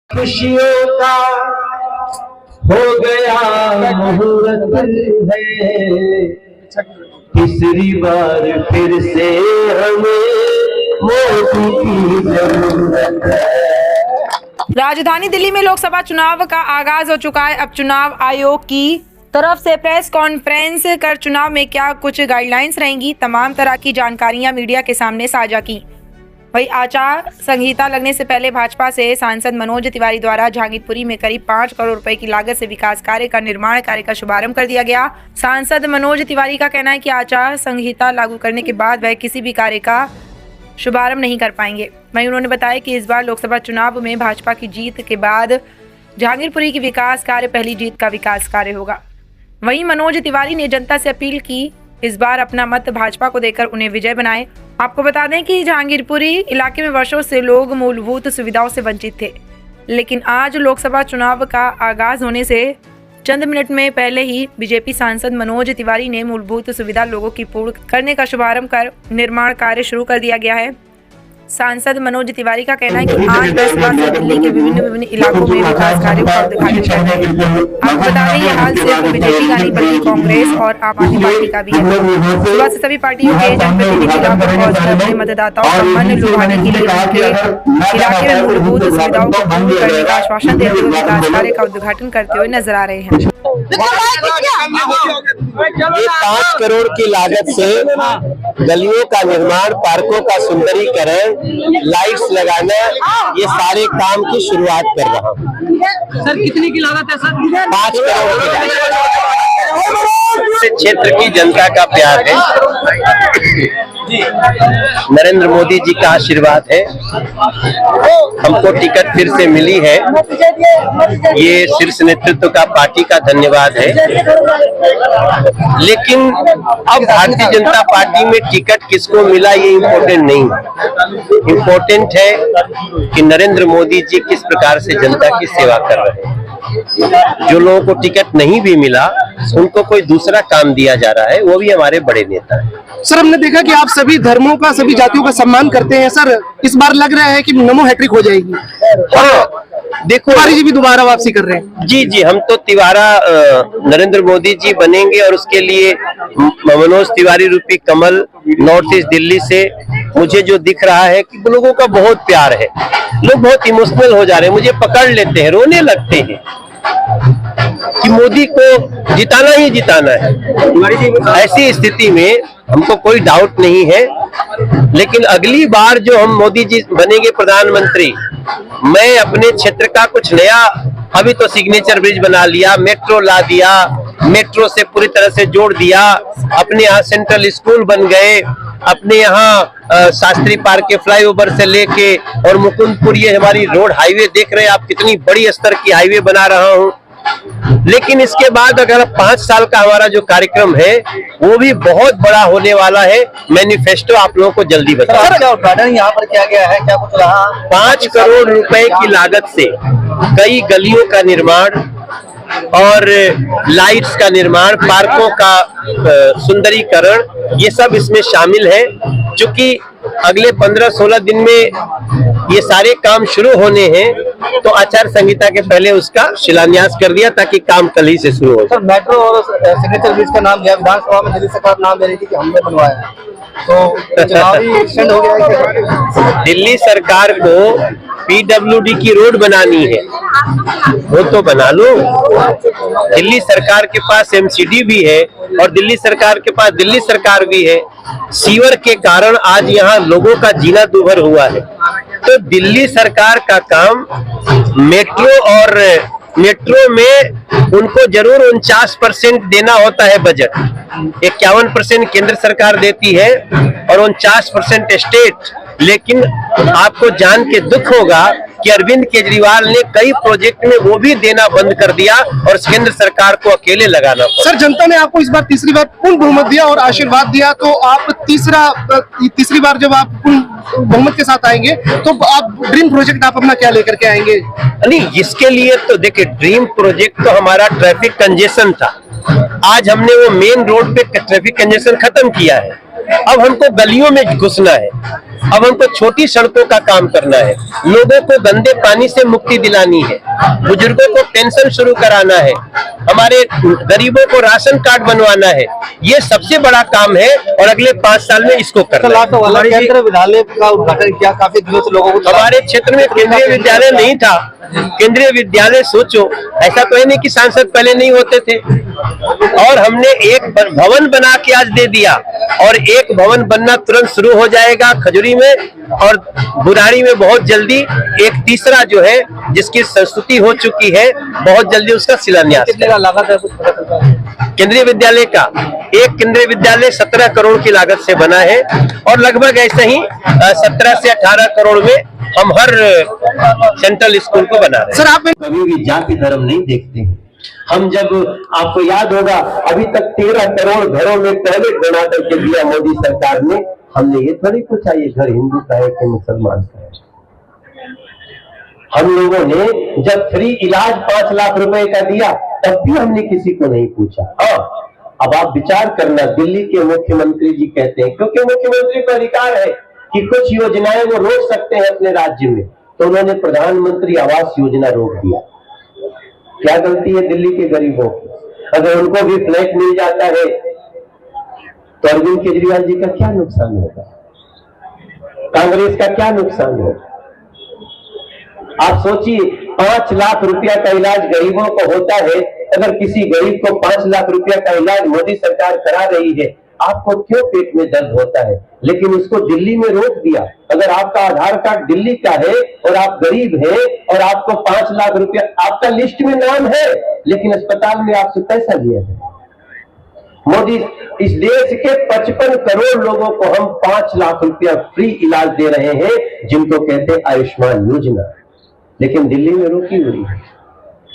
खुशियों का हो गया मुहूर्त है, तीसरी बार फिर से हमें मोदी की जरूरत है। राजधानी दिल्ली में लोकसभा चुनाव का आगाज हो चुका है। अब चुनाव आयोग की तरफ से प्रेस कॉन्फ्रेंस कर चुनाव में क्या कुछ गाइडलाइंस रहेंगी, तमाम तरह की जानकारियां मीडिया के सामने साझा की। वही आचार संहिता लगने से पहले भाजपा से सांसद मनोज तिवारी द्वारा जहांगीरपुरी में करीब 5 करोड़ रुपए की लागत से विकास कार्य का निर्माण कार्य का शुभारंभ कर दिया गया। सांसद मनोज तिवारी का कहना है कि आचार संहिता लागू करने के बाद वह किसी भी कार्य का शुभारंभ नहीं कर पाएंगे। वहीं उन्होंने बताया कि इस बार लोकसभा चुनाव में भाजपा की जीत के बाद जहांगीरपुरी की विकास कार्य पहली जीत का विकास कार्य होगा। वहीं मनोज तिवारी ने जनता से अपील की इस बार अपना मत भाजपा को देकर उन्हें विजय बनाए। आपको बता दें कि जहांगीरपुरी इलाके में वर्षों से लोग मूलभूत सुविधाओं से वंचित थे, लेकिन आज लोकसभा चुनाव का आगाज होने से चंद मिनट में पहले ही बीजेपी सांसद मनोज तिवारी ने मूलभूत सुविधा लोगों की पूर्ण करने का शुभारंभ कर निर्माण कार्य शुरू कर दिया गया है। सांसद मनोज तिवारी का कहना है कि आज 10 बार से दिल्ली के विभिन्न इलाकों में विकास कार्यों का उद्घाटन करेंगे। आपको बता दें ये हाल सिर्फ बीजेपी का नहीं बल्कि कांग्रेस और आम आदमी पार्टी का भी है। सुबह से सभी पार्टियों के जनप्रतिनिधि इलाकों में पहुंचकर अपने मतदाताओं का मन लुभाने के लिए उनके इलाके में मूलभूत सुविधाओं को पूर्ण करने का आश्वासन देते हुए विकास कार्य का उद्घाटन करते हुए नजर आ रहे हैं। ये 5 करोड़ की लागत से गलियों का निर्माण, पार्कों का सुंदरीकरण, लाइट्स लगाना, ये सारे काम की शुरुआत कर रहा हूँ। सर कितनी की लागत है सर? 5 करोड़ की लागत। क्षेत्र की जनता का प्यार है, नरेंद्र मोदी जी का आशीर्वाद है, हमको टिकट फिर से मिली है, ये शीर्ष नेतृत्व का पार्टी का धन्यवाद है। लेकिन अब भारतीय जनता पार्टी में टिकट किसको मिला ये इम्पोर्टेंट नहीं है। इम्पोर्टेंट है कि नरेंद्र मोदी जी किस प्रकार से जनता की सेवा कर रहे हैं। जो लोगों को टिकट नहीं भी मिला उनको कोई दूसरा काम दिया जा रहा है, वो भी हमारे बड़े नेता हैं। सर हमने देखा कि आप सभी धर्मों का, सभी जातियों का सम्मान करते हैं। सर इस बार लग रहा है कि नमो हैट्रिक हो जाएगी। हाँ, देखो तिवारी जी भी दोबारा वापसी कर रहे हैं। जी, हम तो तिवारा नरेंद्र मोदी जी बनेंगे और उसके लिए मनोज तिवारी रूपी कमल नॉर्थ ईस्ट दिल्ली से मुझे जो दिख रहा है कि लोगों का बहुत प्यार है, लोग बहुत इमोशनल हो जा रहे हैं, मुझे पकड़ लेते हैं, रोने लगते हैं कि मोदी को जिताना ही जिताना है। ऐसी स्थिति में हमको कोई डाउट नहीं है, लेकिन अगली बार जो हम मोदी जी बनेंगे प्रधानमंत्री, मैं अपने क्षेत्र का कुछ नया, अभी तो सिग्नेचर ब्रिज बना लिया, मेट्रो ला दिया, मेट्रो से पूरी तरह से जोड़ दिया, अपने यहाँ सेंट्रल स्कूल बन गए, अपने यहाँ शास्त्री पार्क के फ्लाईओवर से लेके और मुकुंदपुर ये हमारी रोड हाईवे देख रहे हैं आप, कितनी बड़ी स्तर की हाईवे बना रहा हूँ। लेकिन इसके बाद अगर 5 साल का हमारा जो कार्यक्रम है वो भी बहुत बड़ा होने वाला है। मैनिफेस्टो आप लोगों को जल्दी बताओ। क्या उद्घाटन यहाँ पर किया गया है, क्या कुछ रहा? 5 करोड़ रुपए की लागत से कई गलियों का निर्माण और लाइट्स का निर्माण, पार्कों का सुंदरीकरण, ये सब इसमें शामिल है। चूंकि अगले 15-16 दिन में ये सारे काम शुरू होने हैं, तो आचार संहिता के पहले उसका शिलान्यास कर दिया ताकि काम कल ही से शुरू हो। सर मेट्रो और सिग्नेचर ब्रिज का नाम दिया, विधानसभा में दिल्ली सरकार नाम दे रही थी कि हमने बनवाया, तो चुनावी एक्शन हो गया। दिल्ली सरकार को पीडब्ल्यूडी की रोड बनानी है, वो तो बना लो। दिल्ली सरकार के पास एमसीडी भी है और दिल्ली सरकार के पास दिल्ली सरकार भी है। सीवर के कारण आज यहाँ लोगों का जीना दूभर हुआ है, तो दिल्ली सरकार का काम मेट्रो में उनको जरूर 49% देना होता है बजट, 51% केंद्र सरकार देती है और 49% स्टेट। लेकिन आपको जान के दुख होगा कि अरविंद केजरीवाल ने कई प्रोजेक्ट में वो भी देना बंद कर दिया और केंद्र सरकार को अकेले लगाना पड़ा। सर जनता ने आपको इस बार तीसरी बार पूर्ण बहुमत दिया और आशीर्वाद दिया, तो आप तीसरी बार जब आप पूर्ण बहुमत के साथ आएंगे तो आप ड्रीम प्रोजेक्ट आप अपना क्या लेकर के आएंगे? नहीं, इसके लिए तो देखिए ड्रीम प्रोजेक्ट तो हमारा ट्रैफिक कंजेशन था, आज हमने वो मेन रोड पे ट्रैफिक कंजेशन खत्म किया है। अब हमको गलियों में घुसना है, अब हमको छोटी सड़कों का काम करना है, लोगों को गंदे पानी से मुक्ति दिलानी है, बुजुर्गों को पेंशन शुरू कराना है, हमारे गरीबों को राशन कार्ड बनवाना है। ये सबसे बड़ा काम है और अगले 5 साल में इसको करना है। केंद्रीय विद्यालय का उद्घाटन किया, काफी दिनों से लोगों को हमारे क्षेत्र में केंद्रीय विद्यालय नहीं था। केंद्रीय विद्यालय सोचो, ऐसा तो है नहीं कि सांसद पहले नहीं होते थे। और हमने एक भवन बना के आज दे दिया और एक भवन बनना तुरंत शुरू हो जाएगा खजुरी में, और बुराड़ी में बहुत जल्दी एक तीसरा जो है जिसकी संस्तुति हो चुकी है, बहुत जल्दी उसका शिलान्यास। कितने का लागत है कुछ पता चलता है? केंद्रीय विद्यालय का एक केंद्रीय विद्यालय 17 करोड़ की लागत से बना है और लगभग ऐसे ही 17 से 18 करोड़ में हम हर सेंट्रल स्कूल को बना रहे हैं। सर आप कभी भी जाति धर्म नहीं देखते। हम जब, आपको याद होगा, अभी तक 13 करोड़ घरों में टॉयलेट बना करके दिया मोदी सरकार ने। हमने ये थोड़ी पूछा ये घर हिंदू का है कि मुसलमान का है। हम लोगों ने जब फ्री इलाज 5 लाख रुपए का दिया तब भी हमने किसी को नहीं पूछा। हाँ, अब आप विचार करना, दिल्ली के मुख्यमंत्री जी कहते हैं, क्योंकि मुख्यमंत्री को अधिकार है कि कुछ योजनाएं वो रोक सकते हैं अपने राज्य में, तो उन्होंने प्रधानमंत्री आवास योजना रोक दिया। क्या गलती है दिल्ली के गरीबों की? अगर उनको भी फ्लैट मिल जाता है तो अरविंद केजरीवाल जी का क्या नुकसान होगा? कांग्रेस का क्या नुकसान होगा? आप सोचिए, 5 लाख रुपया का इलाज गरीबों को होता है। अगर किसी गरीब को 5 लाख रुपया का इलाज मोदी सरकार करा रही है, आपको क्यों पेट में दर्द होता है? लेकिन उसको दिल्ली में रोक दिया। अगर आपका आधार कार्ड दिल्ली का है और आप गरीब हैं और आपको 5 लाख रुपया, आपका लिस्ट में नाम है लेकिन अस्पताल में आपसे पैसा लिया जाए। मोदी, इस देश के 55 करोड़ लोगों को हम 5 लाख रुपया फ्री इलाज दे रहे हैं, जिनको कहते हैं आयुष्मान योजना, लेकिन दिल्ली में रोकी हुई है।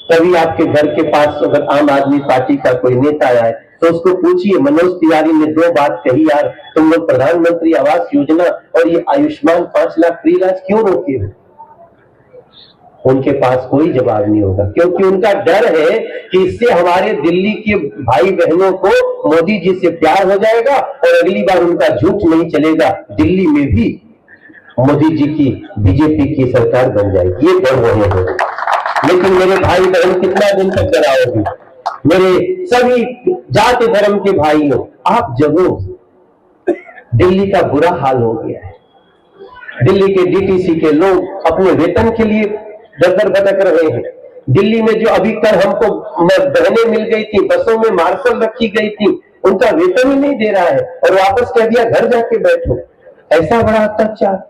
कभी आपके घर के पास अगर आम आदमी पार्टी का कोई नेता आया है तो उसको पूछिए, मनोज तिवारी ने 2 बात कही, यार तुम लोग प्रधानमंत्री आवास योजना और ये आयुष्मान 5 लाख फ्री इलाज क्यों रोके हो? उनके पास कोई जवाब नहीं होगा, क्योंकि उनका डर है कि इससे हमारे दिल्ली के भाई बहनों को मोदी जी से प्यार हो जाएगा और अगली बार उनका झूठ नहीं चलेगा, दिल्ली में भी मोदी जी की बीजेपी की सरकार बन जाएगी। ये डर रहे हैं। लेकिन मेरे भाई बहन कितना दिन तक डराओगे? मेरे सभी जाति धर्म के भाइयों, आप जगो, दिल्ली का बुरा हाल हो गया है। दिल्ली के डीटीसी के लोग अपने वेतन के लिए दर भटक रहे हैं। दिल्ली में जो अभी कल हमको बहनें मिल गई थी, बसों में मार्शल रखी गई थी, उनका वेतन ही नहीं दे रहा है और वापस कह दिया घर जाके बैठो। ऐसा बड़ा अत्याचार।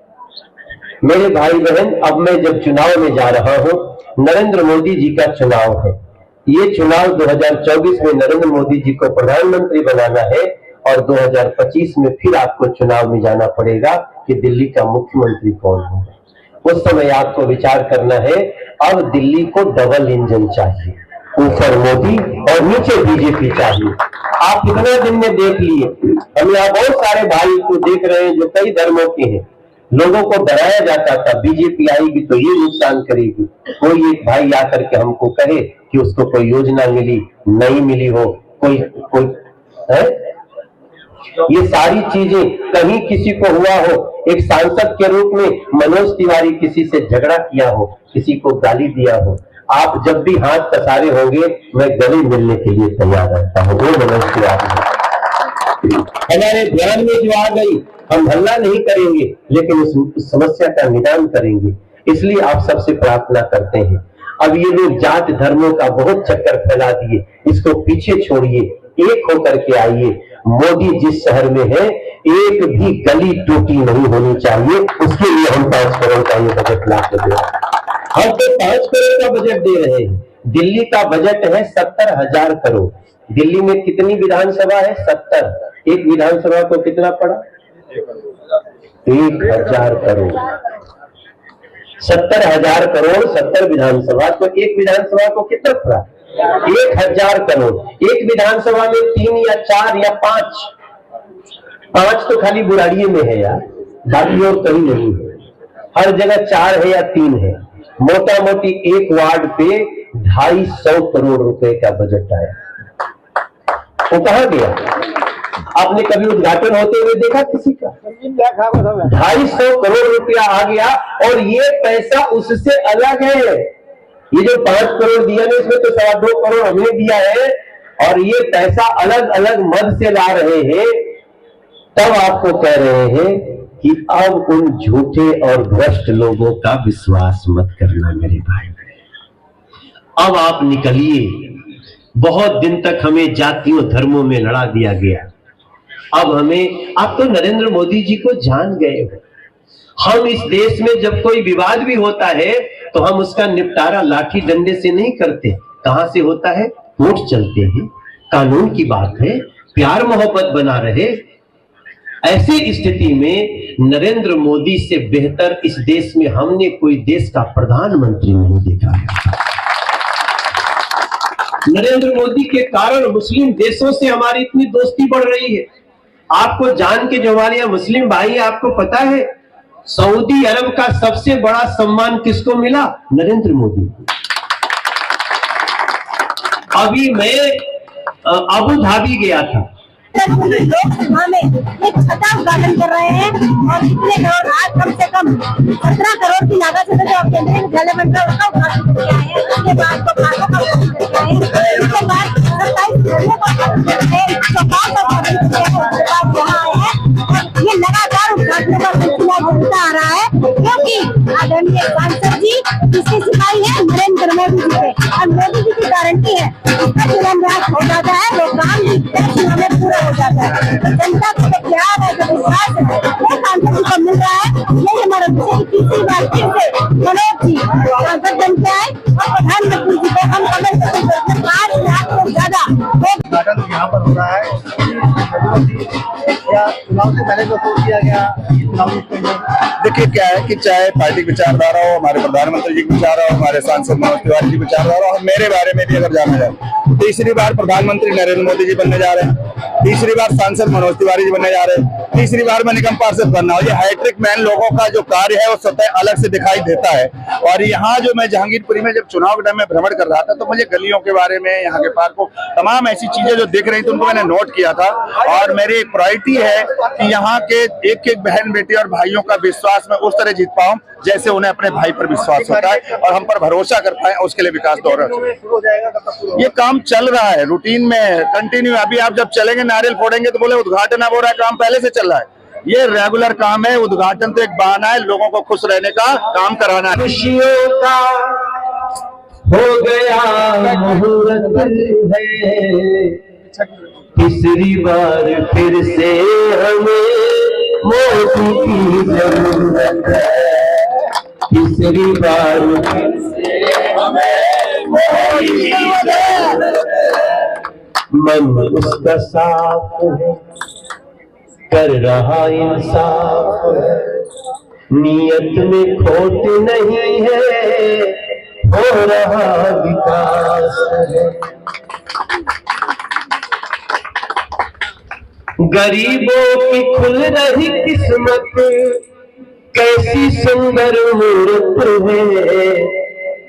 मेरे भाई बहन, अब मैं जब चुनाव में जा रहा हूं, नरेंद्र मोदी जी का चुनाव है। ये चुनाव 2024 में नरेंद्र मोदी जी को प्रधानमंत्री बनाना है और 2025 में फिर आपको चुनाव में जाना पड़ेगा कि दिल्ली का मुख्यमंत्री कौन होगा। उस समय आपको विचार करना है। अब दिल्ली को डबल इंजन चाहिए, ऊपर मोदी और नीचे बीजेपी चाहिए। आप कितने दिन में देख लिए, हम यहाँ बहुत सारे भाई को देख रहे हैं जो कई धर्मों के हैं। लोगों को डराया जाता था बीजेपी आएगी तो ये नुकसान करेगी। कोई एक भाई आकर के हमको कहे कि उसको कोई योजना मिली, नहीं मिली हो, कोई है? ये सारी चीजें कहीं किसी को हुआ हो, एक सांसद के रूप में मनोज तिवारी किसी से झगड़ा किया हो, किसी को गाली दिया हो, आप जब भी हाथ पसारे होंगे मैं गले मिलने के लिए तैयार रहता हूँ। वो मनोज तिवारी हमारे ध्यान में जो आ गई, हम हल्ला नहीं करेंगे लेकिन उस समस्या का निदान करेंगे। इसलिए आप सबसे प्रार्थना करते हैं, अब ये लोग जात धर्मों का बहुत चक्कर फैला दिए, इसको पीछे छोड़िए, एक होकर के आइए। मोदी जिस शहर में है एक भी गली टूटी नहीं होनी चाहिए, उसके लिए हम 5 करोड़ का ये बजट ला के दे रहे हैं। हम तो 5 करोड़ का बजट दे रहे हैं। दिल्ली का बजट है 70,000 करोड़। दिल्ली में कितनी विधानसभा है? 70। एक विधानसभा को कितना पड़ा? 1,000 करोड़। 70,000 करोड़ 70 विधानसभा, तो एक विधानसभा को कितना पड़ा? 1,000 करोड़। एक विधानसभा में 3 या 4 या 5 तो खाली बुराड़िए में है यार, बाकी और कहीं नहीं है। हर जगह 4 है या 3 है। मोटा मोटी एक वार्ड पे 250 करोड़ रुपए का बजट आया। वो कहाँ गया? आपने कभी उद्घाटन होते हुए देखा किसी का? 250 करोड़ रुपया आ गया, और ये पैसा उससे अलग है। ये जो 5 करोड़ दिया ना, इसमें तो 2.25 करोड़ हमने दिया है, और ये पैसा अलग अलग मद से ला रहे हैं। तब आपको कह रहे हैं कि अब उन झूठे और भ्रष्ट लोगों का विश्वास मत करना मेरे भाई। अब आप निकलिए। बहुत दिन तक हमें जातियों धर्मों में लड़ा दिया गया। अब हमें, आप तो नरेंद्र मोदी जी को जान गए हो। हम इस देश में जब कोई विवाद भी होता है तो हम उसका निपटारा लाठी डंडे से नहीं करते। कहां से होता है? कोर्ट चलते हैं, कानून की बात है, प्यार मोहब्बत बना रहे। ऐसी स्थिति में नरेंद्र मोदी से बेहतर इस देश में हमने कोई देश का प्रधानमंत्री नहीं देखा है। नरेंद्र मोदी के कारण मुस्लिम देशों से हमारी इतनी दोस्ती बढ़ रही है। आपको जान के, जो हमारे यहाँ मुस्लिम भाई है, आपको पता है सऊदी अरब का सबसे बड़ा सम्मान किसको मिला? नरेंद्र मोदी। अभी मैं अबू धाबी गया था। लोकसभा में एक छठा उद्घाटन कर रहे हैं, और इतने करोड़, आज कम से कम 17 करोड़ की लागत से जो केंद्रीय विद्यालय बन रहा है उसका उद्घाटन किया है। उसके बाद तो खानों का उद्घाटन किया है। उसके बाद 27 करोड़ का उद्घाटन किया है। उसके बाद यहाँ आए हैं, और ये लगातार उद्घाटन का सिलसिला चलता आ रहा है, क्योंकि आदरणीय सांसद जी इसके सिपाही है नरेंद्र मोदी जी के, और मोदी जी की गारंटी है इसका शिलान्यास हो जाता है, वो काम हमें पूरा हो जाता है। जनता को जो प्यार है, जो विश्वास है, वो सांसद जी को मिल रहा है। यही हमारा विषय। तीसरी बार फिर से मनोज जी सांसद बन के आए, और प्रधानमंत्री जी को हम कमल के 5 लाख से ज्यादा उद्घाटन यहाँ पर हो रहा है। क्या चुनाव से पहले जो किया गया? देखिए क्या है कि चाहे पार्टी विचारधारा हो, हमारे प्रधानमंत्री जी की विचारधारा हो, हमारे सांसद मनोज तिवारी जी विचारधारा हो, मेरे बारे में भी अगर जाना जाए, तीसरी बार प्रधानमंत्री नरेंद्र मोदी जी बनने जा रहे हैं, तीसरी बार सांसद मनोज तिवारी जी बनने जा रहे हैं, तीसरी बार मैं निगम पार्षद बनना हूँ। ये हैट्रिक मैन लोगों का जो कार्य है वो सतह अलग से दिखाई देता है। और यहाँ जो मैं जहांगीरपुरी में जब चुनाव टाइम में भ्रमण कर रहा था, तो मुझे गलियों के बारे में, यहाँ के पार्कों, तमाम ऐसी चीजें जो दिख रही थी उनको मैंने नोट किया था। और मेरी एक प्रायोरिटी है कि यहाँ के एक एक बहन बेटी और भाइयों का विश्वास मैं उस तरह जीत पाऊँ जैसे उन्हें अपने भाई पर विश्वास होता है, और हम पर भरोसा कर पाए, उसके लिए विकास दौर ये काम चल रहा है रूटीन में, कंटिन्यू। अभी आप जब चलेंगे, नारियल फोड़ेंगे तो बोले उद्घाटन अब हो रहा है, काम पहले से चल रहा है। ये रेगुलर काम है। उद्घाटन तो एक बहाना है लोगों को खुश रहने का, काम कराना है। खुशियों का हो गया मुहूर्त है, तीसरी बार फिर से हमें मोदी की जरूरत है। तीसरी बार फिर से हमें मोदी की जरूरत है। मन उसका साफ है, कर रहा इंसाफ है, नियत में खोट नहीं है, हो रहा विकास है। गरीबों की खुल रही किस्मत, कैसी सुंदर मूर्त है।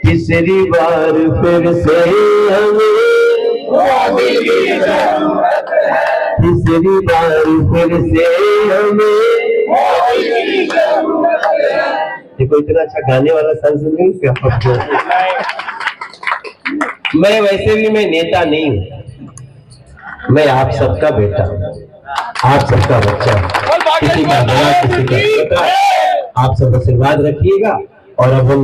तीसरी बार फिर से हमें मोदी की जरूरत है। तीसरी बार फिर से हमें मोदी की जरूरत है। देखो इतना अच्छा गाने वाला सांसद नहीं क्या? मैं वैसे भी मैं नेता नहीं हूँ, मैं आप सबका बेटा हूँ, आप सबका बच्चा, किसी का बड़ा किसी का छोटा। आप सब आशीर्वाद रखिएगा। और अब हम